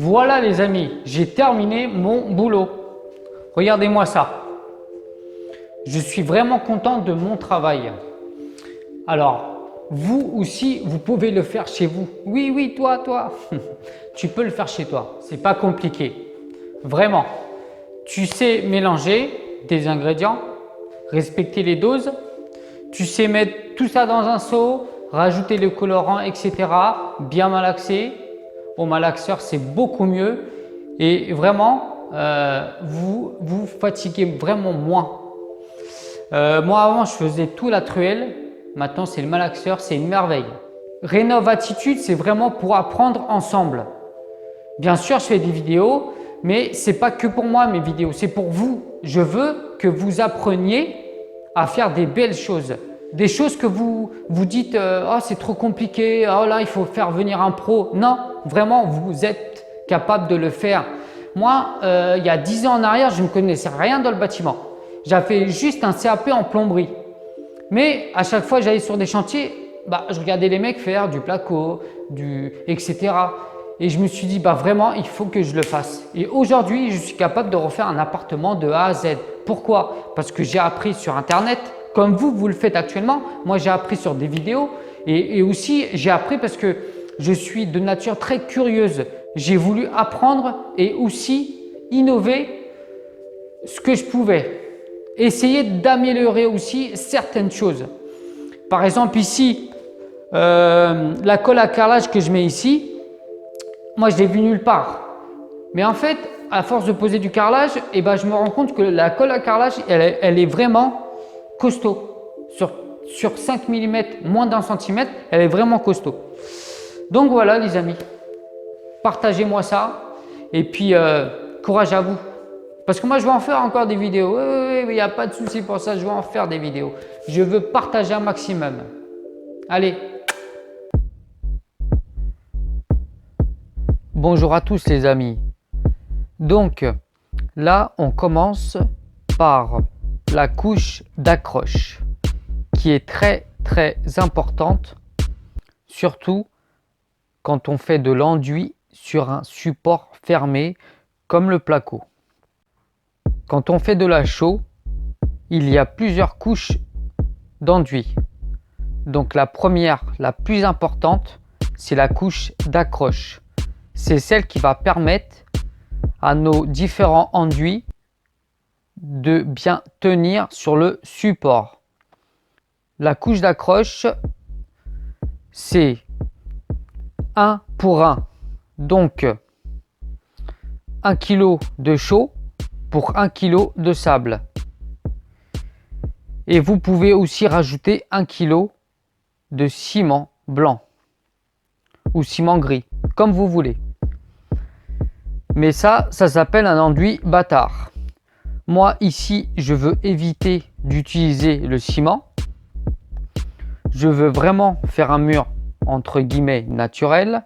Voilà les amis, j'ai terminé mon boulot. Regardez-moi ça. Je suis vraiment content de mon travail. Alors, vous aussi, vous pouvez le faire chez vous. Oui, oui, toi. Tu peux le faire chez toi. C'est pas compliqué. Vraiment. Tu sais mélanger des ingrédients, respecter les doses. Tu sais mettre tout ça dans un seau, rajouter le colorant, etc. Bien malaxer. Au malaxeur, c'est beaucoup mieux. Et vraiment, vous vous fatiguez vraiment moins. Moi, avant, je faisais tout la truelle. Maintenant, c'est le malaxeur, c'est une merveille. Rénov Attitude, c'est vraiment pour apprendre ensemble. Bien sûr, je fais des vidéos, mais ce n'est pas que pour moi mes vidéos, c'est pour vous. Je veux que vous appreniez à faire des belles choses. Des choses que vous vous dites oh, c'est trop compliqué, oh là, il faut faire venir un pro. Non, vraiment, vous êtes capable de le faire. Moi, il y a 10 ans en arrière, je ne connaissais rien dans le bâtiment. J'avais juste un CAP en plomberie. Mais à chaque fois que j'allais sur des chantiers, je regardais les mecs faire du placo, etc. Et je me suis dit, vraiment, il faut que je le fasse. Et aujourd'hui, je suis capable de refaire un appartement de A à Z. Pourquoi? Parce que j'ai appris sur Internet, comme vous le faites actuellement. Moi, j'ai appris sur des vidéos et aussi, j'ai appris parce que je suis de nature très curieuse. J'ai voulu apprendre et aussi innover ce que je pouvais. Essayer d'améliorer aussi certaines choses. Par exemple, ici, la colle à carrelage que je mets ici, moi, je l'ai vue nulle part. Mais en fait, à force de poser du carrelage, je me rends compte que la colle à carrelage, elle est vraiment costaud. Sur 5 mm, moins d'un centimètre, elle est vraiment costaud. Donc voilà les amis, partagez-moi ça et puis courage à vous. Parce que moi, je vais en faire encore des vidéos. Oui, il n'y a pas de souci pour ça, je vais en faire des vidéos. Je veux partager un maximum. Allez. Bonjour à tous les amis. Donc, là, on commence par la couche d'accroche qui est très importante, surtout quand on fait de l'enduit sur un support fermé comme le placo. Quand on fait de la chaux, il y a plusieurs couches d'enduit. Donc la première, la plus importante, c'est la couche d'accroche. C'est celle qui va permettre à nos différents enduits de bien tenir sur le support. La couche d'accroche, c'est 1 pour 1. Donc 1 kg de chaux pour 1 kg de sable. Et vous pouvez aussi rajouter 1 kg de ciment blanc ou ciment gris, comme vous voulez. Mais ça s'appelle un enduit bâtard. Moi ici, je veux éviter d'utiliser le ciment. Je veux vraiment faire un mur entre guillemets naturel.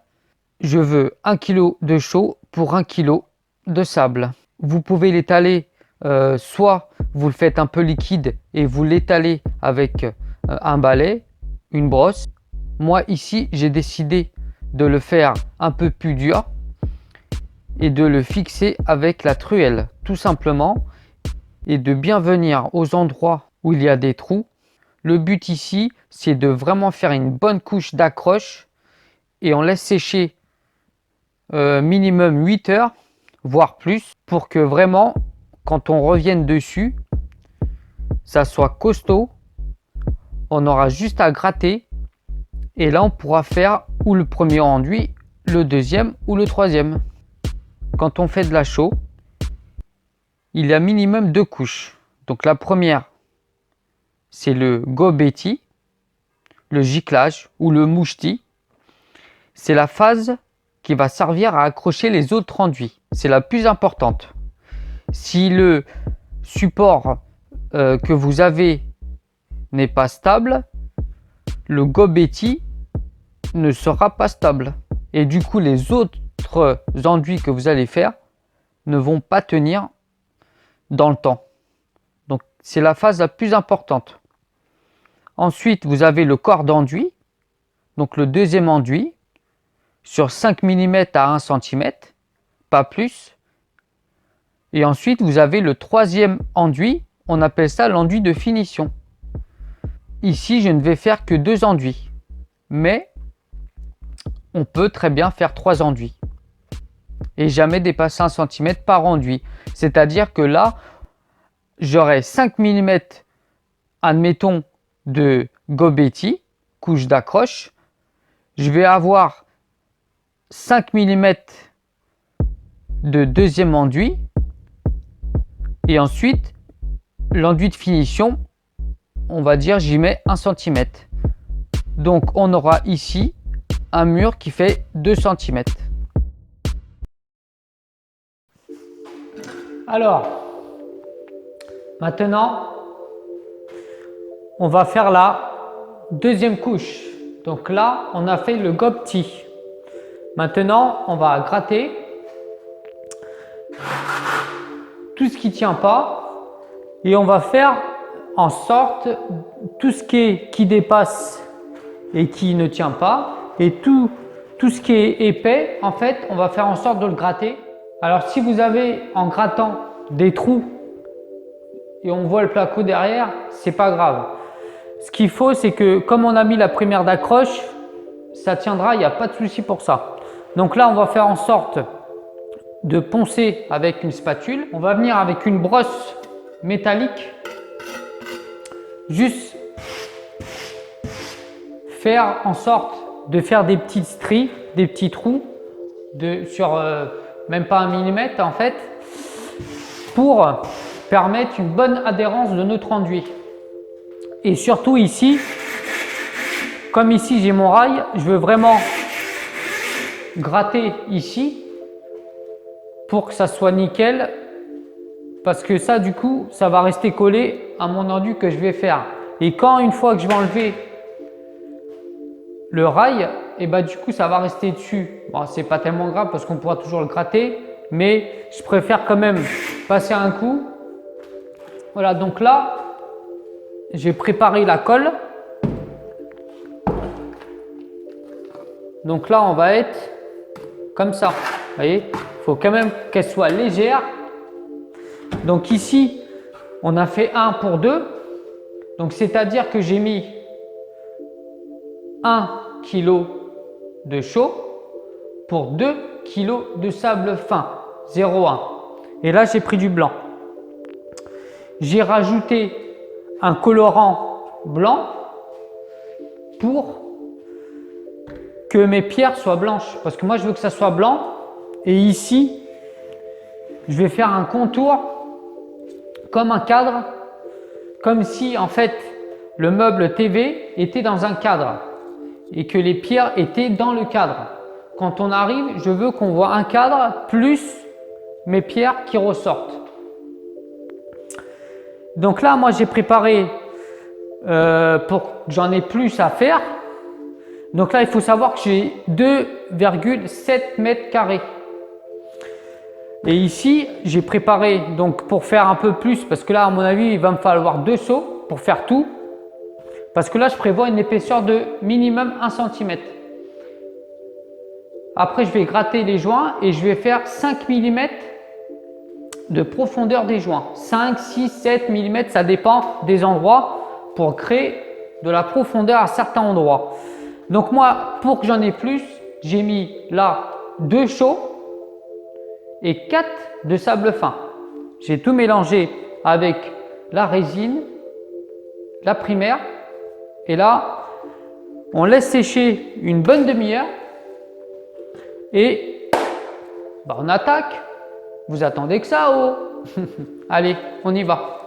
Je veux 1 kg de chaux pour 1 kg de sable. Vous pouvez l'étaler, soit vous le faites un peu liquide et vous l'étalez avec un balai, une brosse. Moi ici, j'ai décidé de le faire un peu plus dur et de le fixer avec la truelle, tout simplement, et de bien venir aux endroits où il y a des trous. Le but ici, c'est de vraiment faire une bonne couche d'accroche et on laisse sécher minimum 8 heures, voire plus, pour que vraiment, quand on revienne dessus, ça soit costaud. On aura juste à gratter et là, on pourra faire ou le premier enduit, le deuxième ou le troisième. Quand on fait de la chaux, il y a minimum 2 couches. Donc la première, c'est le gobetti, le giclage ou le mouchetis. C'est la phase qui va servir à accrocher les autres enduits. C'est la plus importante. Si le support que vous avez n'est pas stable, le gobetti ne sera pas stable. Et du coup, les autres enduits que vous allez faire ne vont pas tenir dans le temps. Donc, c'est la phase la plus importante. Ensuite, vous avez le corps d'enduit. Donc, le deuxième enduit sur 5 mm à 1 cm. pas plus. Et ensuite, vous avez le troisième enduit. On appelle ça l'enduit de finition. Ici, je ne vais faire que 2 enduits. Mais on peut très bien faire 3 enduits. Et jamais dépasser 1 cm par enduit. C'est-à-dire que là, j'aurai 5 mm, admettons, de gobetti, couche d'accroche. Je vais avoir 5 mm de deuxième enduit. Et ensuite, l'enduit de finition, on va dire, j'y mets 1 cm. Donc, on aura ici un mur qui fait 2 cm. Alors, maintenant, on va faire la deuxième couche. Donc là, on a fait le gobetti. Maintenant, on va gratter tout ce qui ne tient pas et on va faire en sorte tout ce qui dépasse et qui ne tient pas et tout ce qui est épais, en fait, on va faire en sorte de le gratter. Alors si vous avez en grattant des trous et on voit le placo derrière, c'est pas grave. Ce qu'il faut, c'est que comme on a mis la première d'accroche, ça tiendra, il n'y a pas de souci pour ça. Donc là, on va faire en sorte de poncer avec une spatule. On va venir avec une brosse métallique, juste faire en sorte de faire des petites stries, des petits trous sur même pas 1 millimètre en fait, pour permettre une bonne adhérence de notre enduit. Et surtout ici, comme ici j'ai mon rail, je veux vraiment gratter ici pour que ça soit nickel, parce que ça du coup ça va rester collé à mon enduit que je vais faire. Et quand une fois que je vais enlever le rail, et bah du coup ça va rester dessus. Bon, c'est pas tellement grave parce qu'on pourra toujours le gratter, mais je préfère quand même passer un coup. Voilà, donc là j'ai préparé la colle. Donc là on va être comme ça. Vous voyez, il faut quand même qu'elle soit légère. Donc ici on a fait 1 pour 2. Donc c'est-à-dire que j'ai mis 1 kg de chaux pour 2 kg de sable fin, 0,1. Et là, j'ai pris du blanc. J'ai rajouté un colorant blanc pour que mes pierres soient blanches. Parce que moi, je veux que ça soit blanc. Et ici, je vais faire un contour comme un cadre, comme si en fait le meuble TV était dans un cadre et que les pierres étaient dans le cadre. Quand on arrive, je veux qu'on voit un cadre plus mes pierres qui ressortent. Donc là, moi j'ai préparé pour que j'en ai plus à faire. Donc là, il faut savoir que j'ai 2,7 mètres carrés. Et ici, j'ai préparé donc pour faire un peu plus, parce que là, à mon avis, il va me falloir 2 seaux pour faire tout. Parce que là, je prévois une épaisseur de minimum 1 cm. Après, je vais gratter les joints et je vais faire 5 mm de profondeur des joints. 5, 6, 7 mm, ça dépend des endroits pour créer de la profondeur à certains endroits. Donc moi, pour que j'en ai plus, j'ai mis là 2 chaux et 4 de sable fin. J'ai tout mélangé avec la résine, la primaire. Et là, on laisse sécher une bonne demi-heure et bah, on attaque. Vous attendez que ça, oh. Allez, on y va.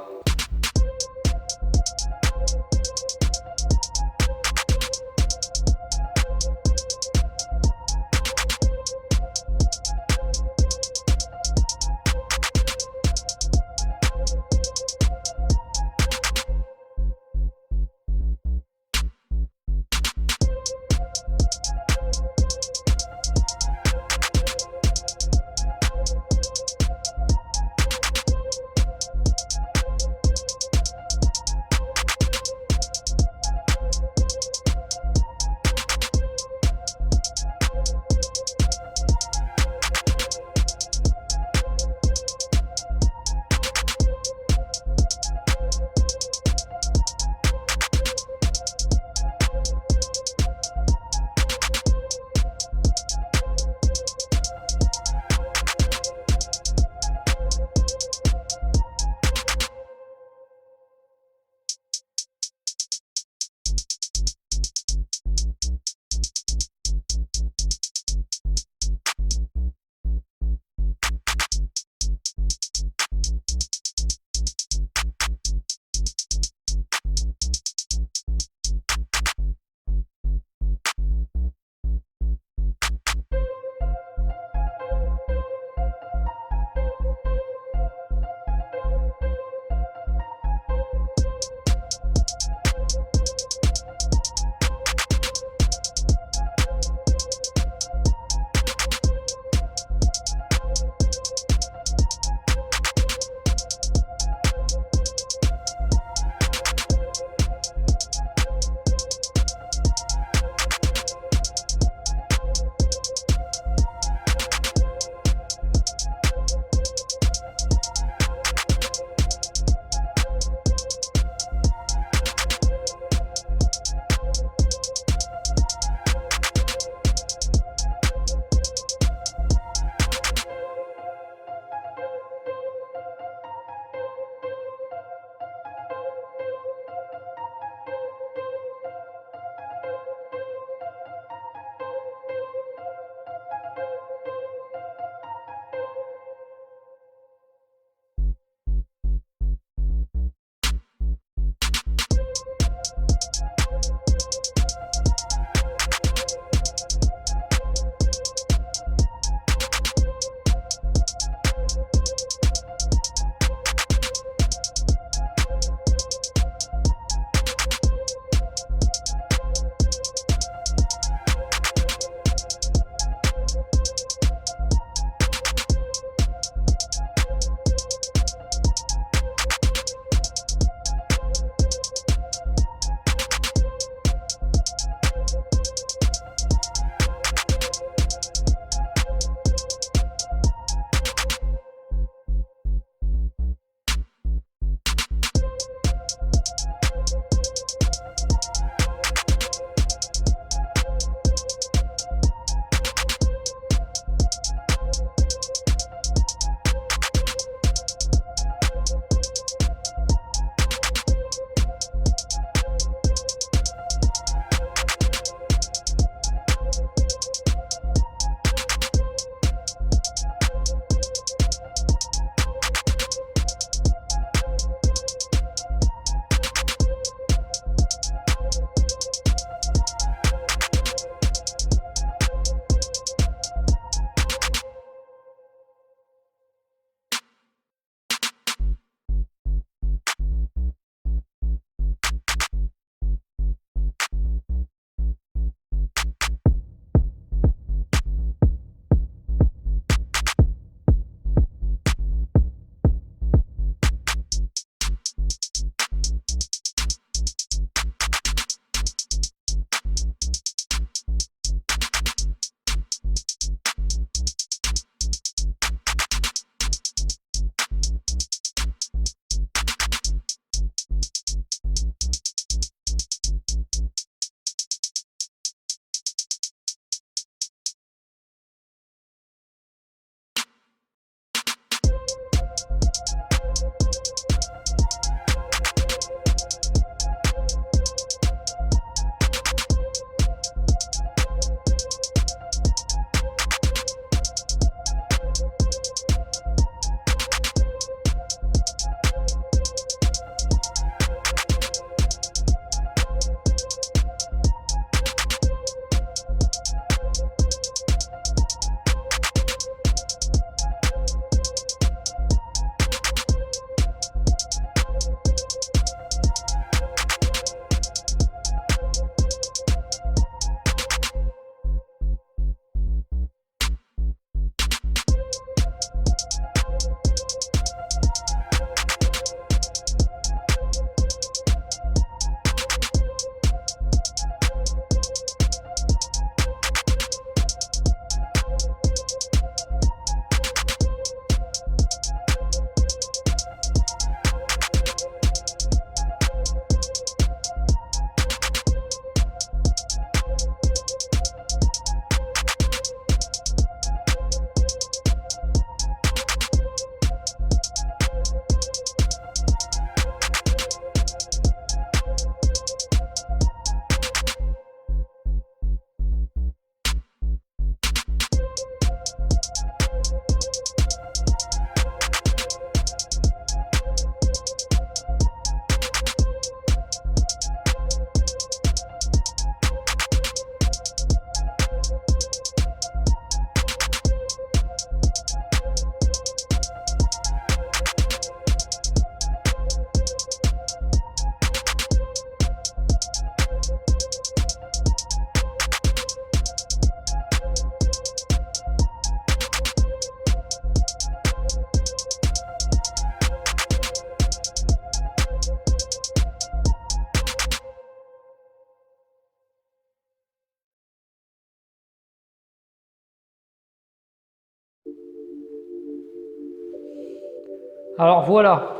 Alors voilà,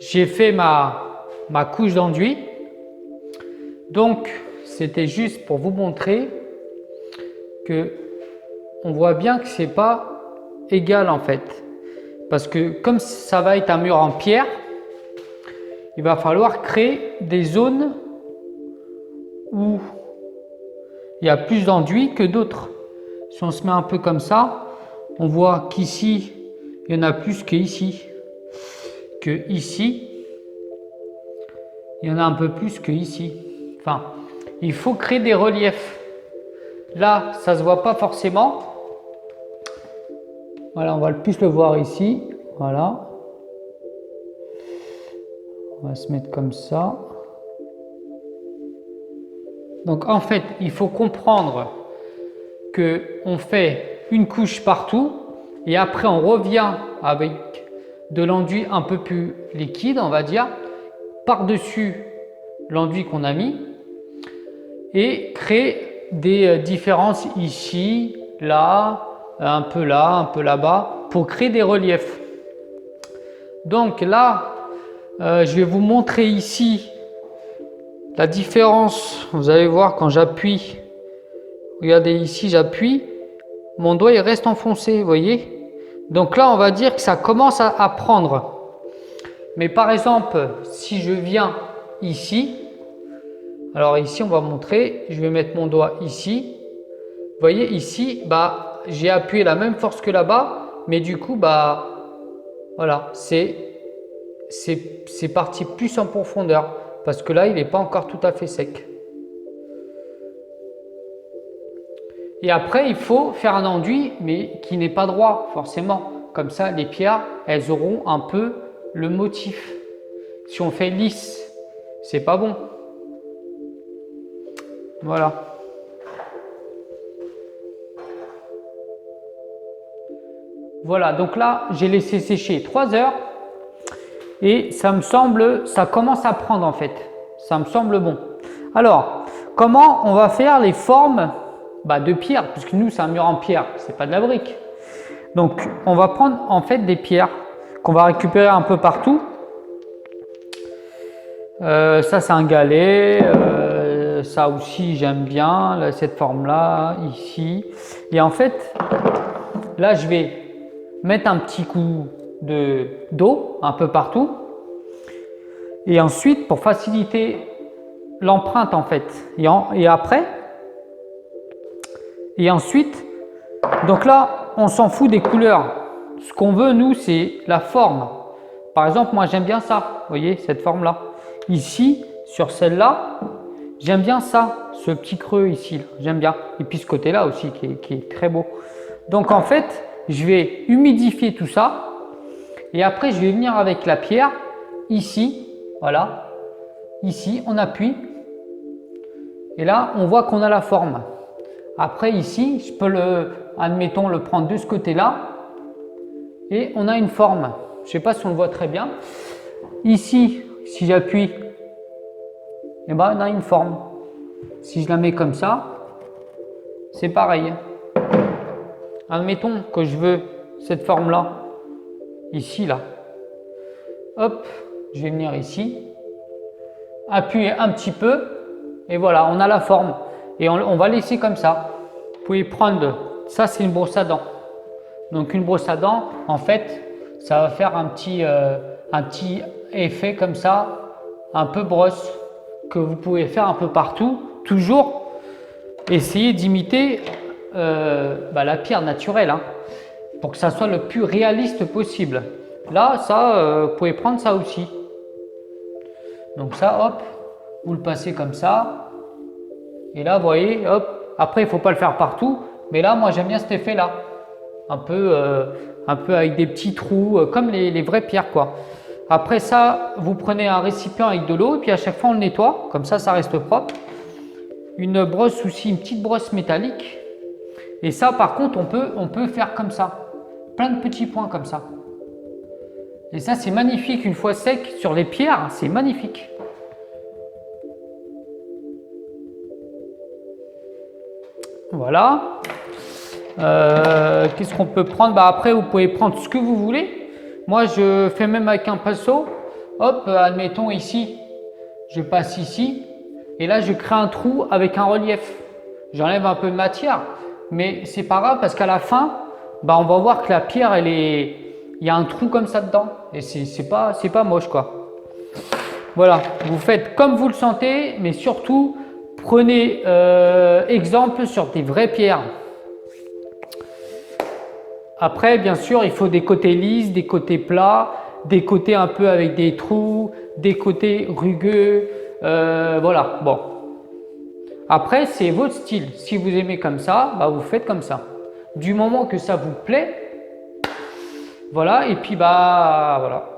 j'ai fait ma couche d'enduit. Donc, c'était juste pour vous montrer que on voit bien que c'est pas égal en fait. Parce que comme ça va être un mur en pierre, il va falloir créer des zones où il y a plus d'enduit que d'autres. Si on se met un peu comme ça, on voit qu'ici, il y en a plus qu'ici. Que ici, il y en a un peu plus que ici. Enfin, il faut créer des reliefs. Là, ça se voit pas forcément. Voilà, on va le plus le voir ici. Voilà. On va se mettre comme ça. Donc en fait, il faut comprendre que on fait une couche partout et après on revient avec de l'enduit un peu plus liquide, on va dire, par-dessus l'enduit qu'on a mis et créer des différences ici, là, un peu là-bas pour créer des reliefs. Donc là, je vais vous montrer ici la différence. Vous allez voir quand j'appuie, regardez ici, j'appuie, mon doigt il reste enfoncé, vous voyez. Donc là, on va dire que ça commence à prendre. Mais par exemple, si je viens ici, alors ici, on va montrer, je vais mettre mon doigt ici. Vous voyez, ici, bah, j'ai appuyé la même force que là-bas, mais du coup, bah, voilà, c'est parti plus en profondeur, parce que là, il n'est pas encore tout à fait sec. Et après, il faut faire un enduit, mais qui n'est pas droit, forcément. Comme ça, les pierres, elles auront un peu le motif. Si on fait lisse, c'est pas bon. Voilà. Voilà, donc là, j'ai laissé sécher 3 heures. Et ça me semble, ça commence à prendre en fait. Ça me semble bon. Alors, comment on va faire les formes de pierre, puisque nous, c'est un mur en pierre, c'est pas de la brique. Donc, on va prendre en fait des pierres qu'on va récupérer un peu partout. Ça, c'est un galet. Ça aussi, j'aime bien là, cette forme-là, ici. Et en fait, là, je vais mettre un petit coup d'eau un peu partout. Et ensuite, pour faciliter l'empreinte en fait, et après, et ensuite, donc là, on s'en fout des couleurs. Ce qu'on veut, nous, c'est la forme. Par exemple, moi, j'aime bien ça. Vous voyez, cette forme-là. Ici, sur celle-là, j'aime bien ça, ce petit creux ici. J'aime bien. Et puis ce côté-là aussi, qui est très beau. Donc, en fait, je vais humidifier tout ça. Et après, je vais venir avec la pierre, ici, voilà. Ici, on appuie. Et là, on voit qu'on a la forme. Après, ici, je peux admettons, le prendre de ce côté-là. Et on a une forme. Je ne sais pas si on le voit très bien. Ici, si j'appuie, eh ben, on a une forme. Si je la mets comme ça, c'est pareil. Admettons que je veux cette forme-là, ici, là. Hop, je vais venir ici, appuyer un petit peu, et voilà, on a la forme. Et on va laisser comme ça. Vous pouvez prendre, ça c'est une brosse à dents. Donc une brosse à dents, en fait, ça va faire un petit effet comme ça, un peu brosse, que vous pouvez faire un peu partout. Toujours essayer d'imiter la pierre naturelle, hein, pour que ça soit le plus réaliste possible. Là, ça, vous pouvez prendre ça aussi. Donc ça, hop, vous le passez comme ça. Et là, vous voyez, hop. Après, il ne faut pas le faire partout. Mais là, moi, j'aime bien cet effet-là. Un peu avec des petits trous, comme les vraies pierres, quoi. Après ça, vous prenez un récipient avec de l'eau et puis à chaque fois, on le nettoie. Comme ça reste propre. Une brosse aussi, une petite brosse métallique. Et ça, par contre, on peut faire comme ça. Plein de petits points comme ça. Et ça, c'est magnifique. Une fois sec sur les pierres, c'est magnifique. Voilà. Qu'est-ce qu'on peut prendre? Après, vous pouvez prendre ce que vous voulez. Moi, je fais même avec un pinceau. Hop, admettons ici, je passe ici. Et là, je crée un trou avec un relief. J'enlève un peu de matière. Mais c'est pas grave parce qu'à la fin, bah, on va voir que la pierre, il y a un trou comme ça dedans. Et c'est pas moche, quoi. Voilà, vous faites comme vous le sentez, mais surtout, prenez exemple sur des vraies pierres. Après, bien sûr, il faut des côtés lisses, des côtés plats, des côtés un peu avec des trous, des côtés rugueux. Voilà, bon. Après, c'est votre style. Si vous aimez comme ça, bah, vous faites comme ça. Du moment que ça vous plaît, voilà, et puis bah voilà.